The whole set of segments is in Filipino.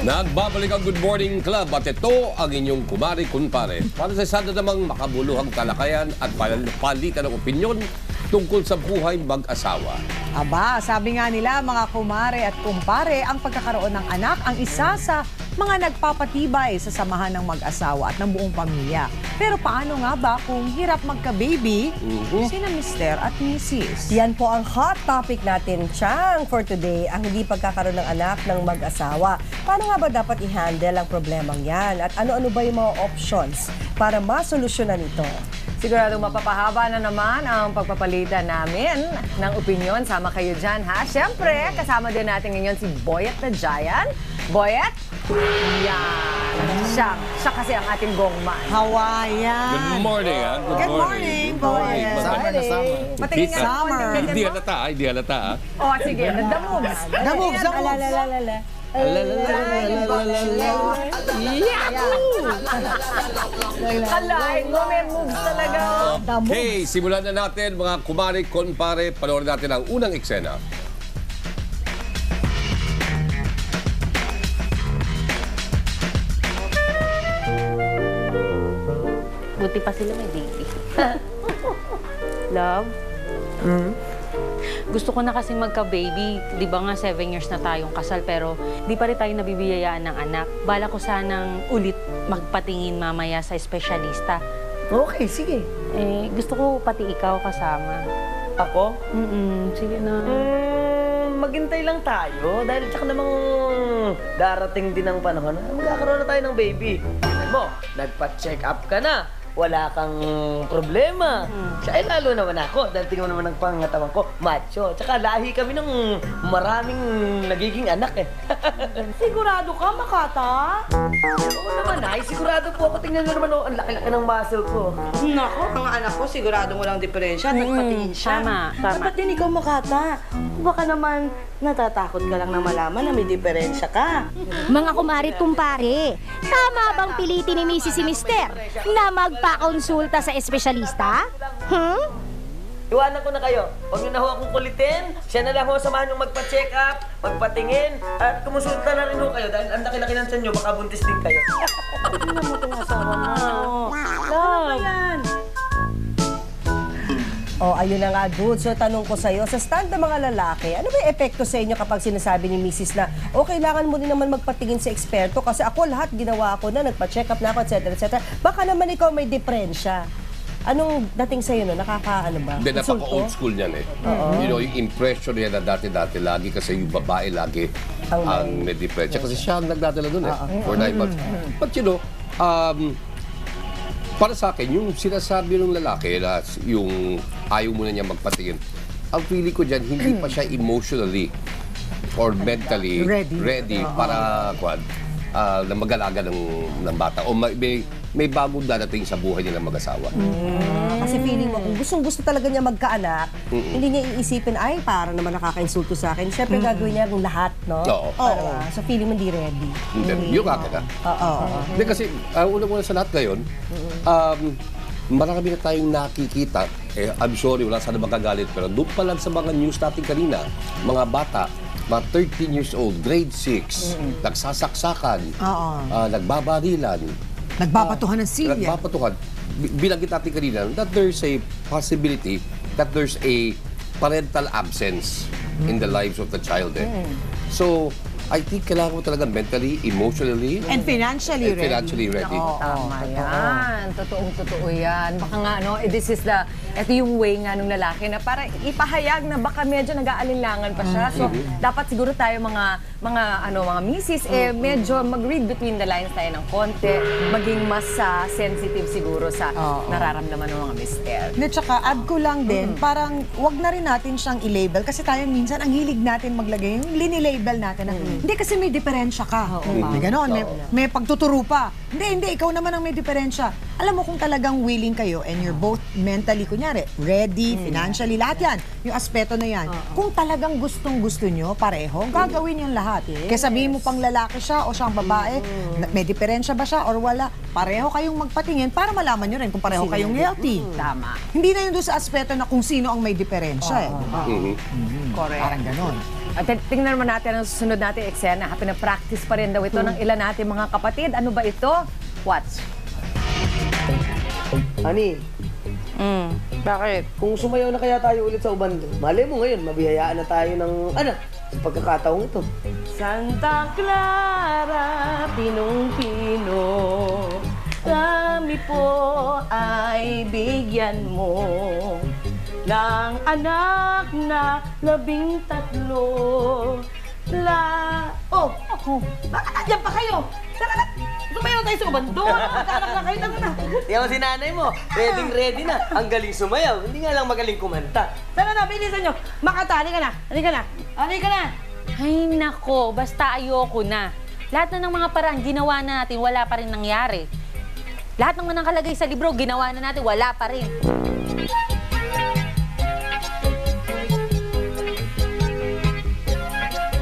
Nagbabalik ang Good Morning Club at ito ang inyong kumari kunpare. Para sa sada namang makabuluhang talakayan at palitan ng opinyon tungkol sa buhay mag-asawa. Aba, sabi nga nila mga kumare at kumpare, ang pagkakaroon ng anak ang isa sa mga nagpapatibay sa samahan ng mag-asawa at ng buong pamilya. Pero paano nga ba kung hirap magka-baby sina Mr. at Mrs.? Yan po ang hot topic natin, Chang, for today, ang hindi pagkakaroon ng anak ng mag-asawa. Paano nga ba dapat i-handle ang problemang yan? At ano-ano ba yung mga options para masolusyonan ito? Siguradong mapapahaba na naman ang pagpapalitan namin ng opinyon. Sama kayo dyan, ha? Siyempre, kasama din natin ngayon si Boyet the Giant. Boyet? Yan. Siya kasi ang ating gongman. Hawaiian. Good morning, ha? Good morning, Boyet. Summer na summer. Patingin nga. Summer. Hindi halata, ha? O, sige. The moves. The moves, the moves. Alalalala. Kalain mo, may moves talaga. Okay, simulan na natin mga kumari kunpare. Panoorin natin ang unang eksena. Buti pa sila may baby. Love? Gusto ko na kasing magka-baby. Di ba nga 7 years na tayong kasal pero di pa rin tayo nabibiyayaan ng anak. Bala ko sanang ulit magpatingin mamaya sa espesyalista. Okay, sige. Gusto ko pati ikaw kasama. Ako? Sige na. Maghintay lang tayo dahil tsaka namang darating din ang panahon na magkakaroon na tayo ng baby. Tingnan mo, nagpa-check up ka na. Wala kang problema. Siya ay lalo naman ako dahil tingnan mo naman ang pangatawan ko, macho. Tsaka lahi kami ng maraming nagiging anak eh. Sigurado ka, Makata? Oo naman ay, sigurado po ako. Tingnan mo naman oh, ang laki-laki ng muscle ko. Nako, mga anak ko, sigurado mo lang diferensya. Nagpatingin siya. Tama. Dapat din ikaw, Makata. Baka naman natatakot ka lang na malaman na may diferensya ka. Mga kumarit kumpare, tama bang pilitin ni Mrs. si Mister na magpakonsulta sa espesyalista? Iwanan ko na kayo. Huwag niyo na ho akong kulitin. Siya na lang ho samahan yung magpa-check up, magpatingin, at kumonsulta na rin ho kayo dahil ang laki-laki ng tiyan niyo, baka buntis din kayo. Tingnan mo itong asawa mo. Love! Oh, ayun na nga, dude. So, tanong ko sa'yo, sa stand ng mga lalaki, ano ba yung epekto sa inyo kapag sinasabi ni Mrs. na, kailangan mo din naman magpatingin sa eksperto kasi ako lahat ginawa ko na, nagpa-check up na ako, etc. etc. Baka naman ikaw may diferensya. Anong dating sa'yo, no? Nakakaano ba? Hindi, napaka-old school niyan eh. You know, yung impression niya na dati-dati lagi kasi yung babae lagi ang may diferensya. Kasi siya ang nagdadala dun eh, for 9 months. But you know, para sa akin, yung sinasabi ng lalaki na yung ayaw muna niya magpatingin, ang feeling ko dyan, hindi pa siya emotionally or mentally ready para na mag-alaga ng bata. O may bagong dadating sa buhay nila mag-asawa. Kasi feeling mo, kung gustong-gusto talaga niya magkaanak, hindi niya iisipin, ay, para naman nakaka-insulto sa akin. Siyempre, gagawin niya ang lahat, no? Oo. So, feeling mo hindi ready. Yung akin Hindi kasi, una-una sa lahat ngayon, marami na tayong nakikita. I'm sorry, wala sana makagalit, pero doon pa lang sa mga news natin kanina, mga bata, mga 13 years old, grade 6, nagsasaksakan, nagbabarilan, Nagbabatuhan ng silya. nagbabatuhan. Binanggit natin kanina that there's a possibility that there's a parental absence in the lives of the child. So, I think kailangan mo talaga mentally, emotionally, And financially ready. Tama yan. Totoong-totoo yan. Baka nga, no, ito yung way nga nung lalaki na para ipahayag na baka medyo nag-aalinlangan pa siya. So, dapat siguro tayo mga misis, medyo mag-read between the lines tayo ng konti, maging mas sensitive siguro sa nararamdaman ng mga mister. At saka, add ko lang din, parang wag na rin natin siyang i-label kasi tayo minsan ang hilig natin maglagay, yung linilabel natin na, hindi kasi may diferensya ka. May ganon, may pagtuturo pa. Hindi, ikaw naman ang may diferensya. Alam mo kung talagang willing kayo and you're both mentally, kunyari, ready, financially, lahat yan. Yung aspeto na yan. Kung talagang gustong-gusto nyo, pareho, gagawin yung lahat. Kaya sabihin mo pang lalaki siya o siyang babae, may diferensya ba siya or wala, pareho kayong magpatingin para malaman nyo rin kung pareho kayong healthy. Tama. Hindi na yun doon sa aspeto na kung sino ang may diferensya. Correct. Parang ganon. At tingnan naman natin ang susunod natin eksena. Pina-practice pa rin daw ito ng ilan natin mga kapatid. Ano ba ito? Watch. Ani, Bakit? kung sumayaw na kaya tayo ulit sa ubando, malay mo ngayon, mabihayaan na tayo ng, sa pagkakataong ito. Santa Clara, pinong-pino, kami po ay bigyan mo ng anak na 13. Bakit nandiyan pa kayo? Tara na, sumayaw tayo sa ubando. Magkaanak na kayo, tara na. Tingnan mo si nanay mo, ready na. Ang galing sumayaw, hindi nga lang magaling kumanta. Tara na, bilisan nyo. Makata, halika na. Halika na. Ay, nako. Basta ayoko na. Lahat na ng mga paraan, ginawa na natin, wala pa rin nangyari. Lahat ng nakalagay sa libro, ginawa na natin, wala pa rin.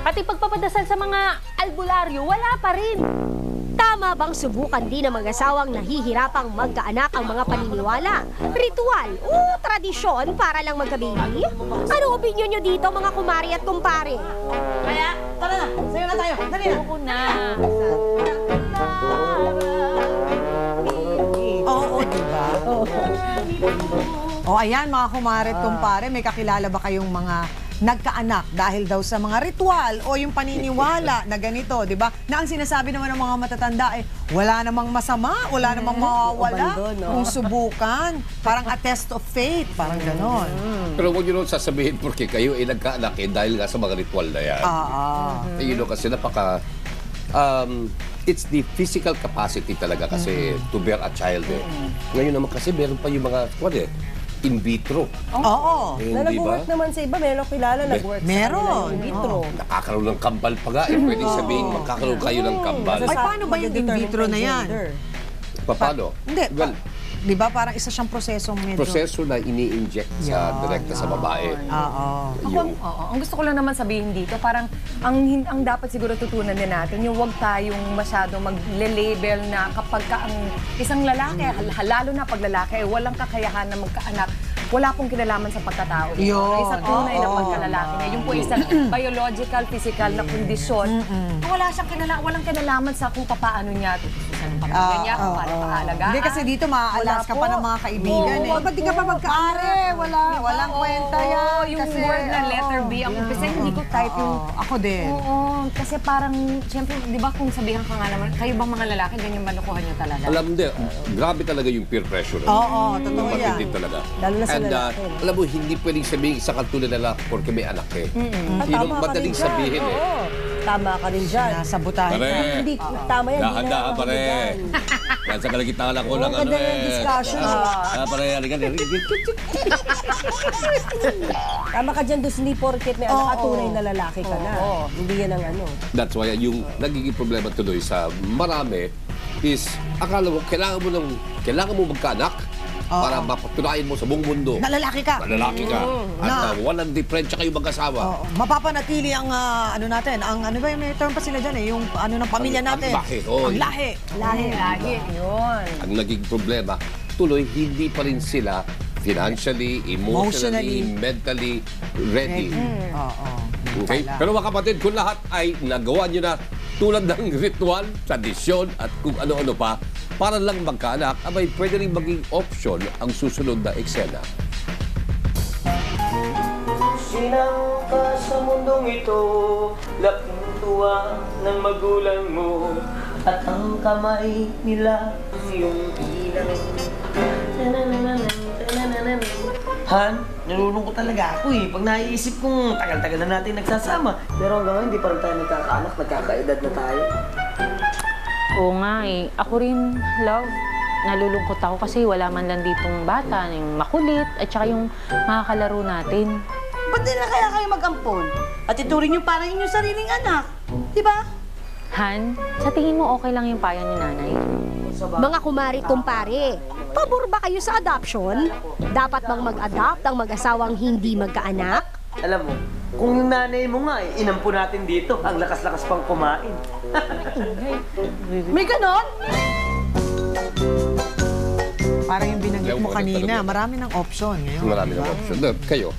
Pati pagpapadasal sa mga albularyo, wala pa rin. Tama bang subukan din ng mag-asawang nahihirapang magkaanak ang mga paniniwala, ritual o tradisyon para lang magka-baby? Ano opinyon nyo dito mga kumari at kumpare? Kaya, tara na. Sayo na tayo. Dali na. Ayoko na. Oo, diba? O ayan mga kumare at kumpare, may kakilala ba kayong mga nagkaanak dahil daw sa mga ritual o yung paniniwala na ganito, di ba? Na ang sinasabi naman ng mga matatanda wala namang masama, wala namang mawawala kung subukan. Parang a test of faith, parang ganon. Pero huwag nyo naman sasabihin porque kayo ay nagkaanak dahil nga sa mga ritual na yan. Kasi napaka... it's the physical capacity talaga kasi to bear a child Ngayon naman kasi meron pa yung mga in vitro. Oo. Na nag-work naman sa iba, meron kilala nag-work Meron. in vitro. Nakakaroon ng kambal pa nga. Pwedeng sabihin magkakaroon kayo ng kambal. Ay, paano ba yung in vitro na yan? Paano? Hindi. Well, Di ba parang isa siyang prosesong medyo... proseso na ini-inject sa direkta sa babae. Oo. Ang gusto ko lang naman sabihin dito, parang ang dapat siguro tutunan din natin, yung huwag tayong masyado mag-label na kapag ka ang isang lalaki, lalo na pag lalaki, walang kakayahan na magkaanak, wala pong kinalaman sa pagkatao. Yun. Isa tunay na pagkalalaki na. Yung po isang biological, physical na kondisyon. Walang kinalaman sa kung paano niya tutusan ng pamilya niya, kung paano paalagaan. Hindi kasi dito maaalas ka pa ng mga kaibigan Ba't di ka pa magkaare? Walang kwenta yan. Yung word na letter B, ang umpisa, hindi ko type yung... Ako din. Oo, kasi parang, siyempre, di ba kung sabihan ka nga naman, kayo bang mga lalaki, ganyan ba nakuha niyo talaga? Alam mo, grabe talaga yung peer pressure. Oo, totoo yan. Matindi talaga. Lalo na sa lalaki. Alam mo, hindi pwedeng sabihin sa katulad na lalaki porque may anak Hindi Tama ka madaling rin dyan. sabihin Oo. Tama ka rin dyan. Nasabotahin Pare. ka. Hindi, tama yan. Dahan-dahan pare. Nasa kalagitan ako lang Ganda ng discussion. Pare, halika na. Tama ka dyan, dus hindi porket may anak at tunay na lalaki ka na. Hindi yan ang ano. That's why yung nagiging problema tuloy sa marami is akala mo kailangan mo magkaanak para mapatunayan mo sa buong mundo. Na lalaki ka. Na lalaki ka. At walang diferensya kayo mag-asawa. Mapapanatili ang ano natin, ang ano ba yung may term pa sila dyan yung ano ng pamilya natin. Ang lahi. Ang lahi. Lahi. Yun. Ang naging problema, tuloy hindi pa rin sila financially, emotionally, mentally ready. Okay? Pero mga kapatid, kung lahat ay nagawa nyo na tulad ng ritual, tradisyon at kung ano-ano pa, para lang magkaanak, abay pwede rin maging option ang susunod na eksena. Sinang ka sa mundong ito, laking tuwa ng magulang mo, at ang kamay nila yung ilang. Han, nalulungkot talaga ako Pag naiisip kong tagal-tagal na natin nagsasama. Pero hanggang ngayon, hindi pa rin tayo nagkakaanak, nagkakaedad na tayo. Oo nga Ako rin, love. Nalulungkot ako kasi wala man lang ditong bata, yung makulit, at saka yung mga kalaro natin. Ba't di na kaya kayo mag-ampon? At ituring nyo parang inyong sariling anak. Di ba? Han, sa tingin mo okay lang yung payo ni nanay? Mga kumari at kumpare, pabor ba kayo sa adoption? Dapat bang mag-adopt ang mag-asawang hindi magkaanak? Alam mo, kung yung nanay mo nga, inampo natin dito, ang lakas-lakas pang kumain. May ganon? Parang yung binanggit mo kanina, marami ng option ngayon. Marami ng option. Kayo,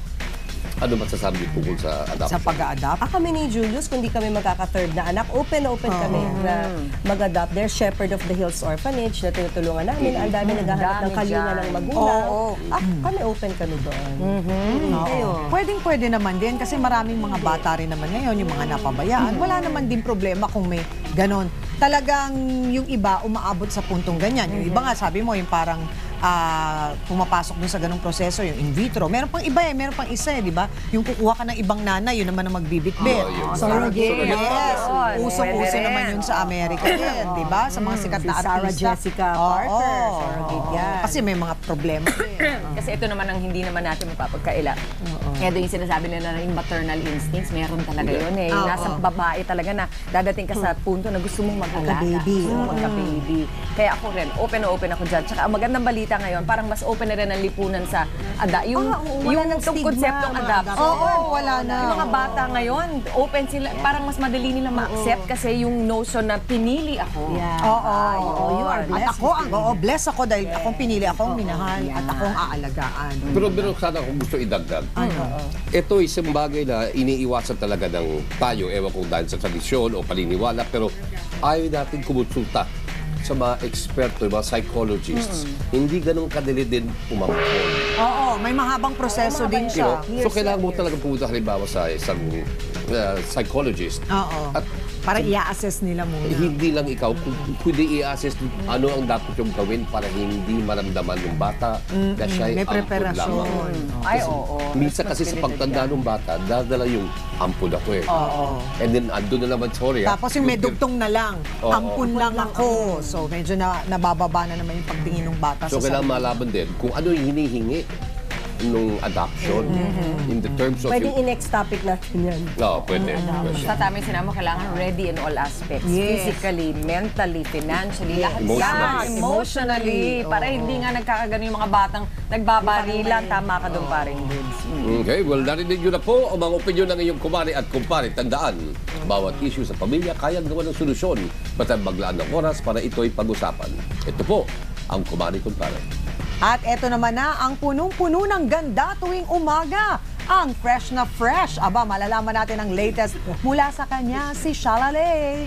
Ano masasabi tungkol sa Sa adoption? pag-a-adapt. Kami ni Julius, kung di kami magkaka-third na anak, open na open kami na mag-adopt. There's Shepherd of the Hills Orphanage na tinutulungan namin. Ang dami naghahanap ng Dami kalinga dyan. ng magulang. Oo. Kami open kami doon. Pwedeng-pwede naman din kasi maraming mga bata rin naman ngayon, yung mga napabayaan. Wala naman din problema kung may ganon. Talagang yung iba umaabot sa puntong ganyan. Yung iba nga, sabi mo, yung parang pumapasok dun sa ganong proseso, yung in vitro. Meron pang iba meron pang isa di ba? Yung kukuha ka ng ibang nanay, yun naman ang magbibitbit. Surrogate. Yes. Yun. Usong-uso Pwede rin. naman yun sa Amerika din, di ba? Sa mga sikat na Si Sarah artista. Jessica Parker, surrogate yan. Kasi may mga problema din. Kasi ito naman ang hindi naman natin mapapagkaila. Kaya doon yung sinasabi nila na yung maternal instincts, meron talaga yun eh. Yung nasa babae talaga na dadating ka sa punto na gusto mong mag-alaga. Magka-baby. Gusto mong magka-baby. Kaya ako rin, open na open ako dyan. Tsaka ang magandang balita ngayon, parang mas open na rin ang lipunan sa yung wala nang itong stigma, konseptong mga adoption. Oo, wala na. Yung mga bata ngayon, open sila, parang mas madali nilang ma-accept kasi yung notion na pinili ako. Oo. You are blessed. At ako, blessed ako dahil akong pinili, akong minahal, at akong aalagaan. Pero sana kung gusto idagdag, ito isang bagay na iniiwasan talaga ng tayo, ewan kung dahil sa tradisyon o paniniwala, pero ayaw natin kumonsulta sa mga eksperto, mga psychologists. Hindi ganun kadali din pumampon. Oo, may mahabang proseso din siya. So kailangan mo talaga pumunta halimbawa sa isang psychologist. Oo. At Para i-assess nila muna. hindi lang ikaw, kundi i-assess ano ang dapat yung gawin para hindi maramdaman ng bata na siya May ampun preparasyon. lamang. Ay, oo. Minsan kasi sa pagtanda ng bata, dadala yung ampun ako eh. And then ando na naman, sorry. Tapos yung may dugtong na lang, Oo. ampun lang ako. So medyo nabababa na naman yung pagtingin ng bata So sa kailangan sarili. malaman din kung ano yung hinihingi nung adoption in the terms of Pwedeng i-next topic natin yan. pwede. Sa tamang sinama, kailangan ready in all aspects. Yes. Physically, mentally, financially, lahat Emotionally. yan. Emotionally. Para hindi nga nagkakagano yung mga batang nagbabarilan. Tama ka doon, paring goods. Okay, well, narinig nyo na po ang mga opinion ng iyong kumari at kumpare. Tandaan, bawat issue sa pamilya kayang gawa ng solusyon. Basta maglaan ng oras para ito'y pag-usapan. Ito po, ang kumari kumpare. At eto naman na ang punong-puno ng ganda tuwing umaga. Ang fresh na fresh. Aba, malalaman natin ang latest mula sa kanya, si Shalale.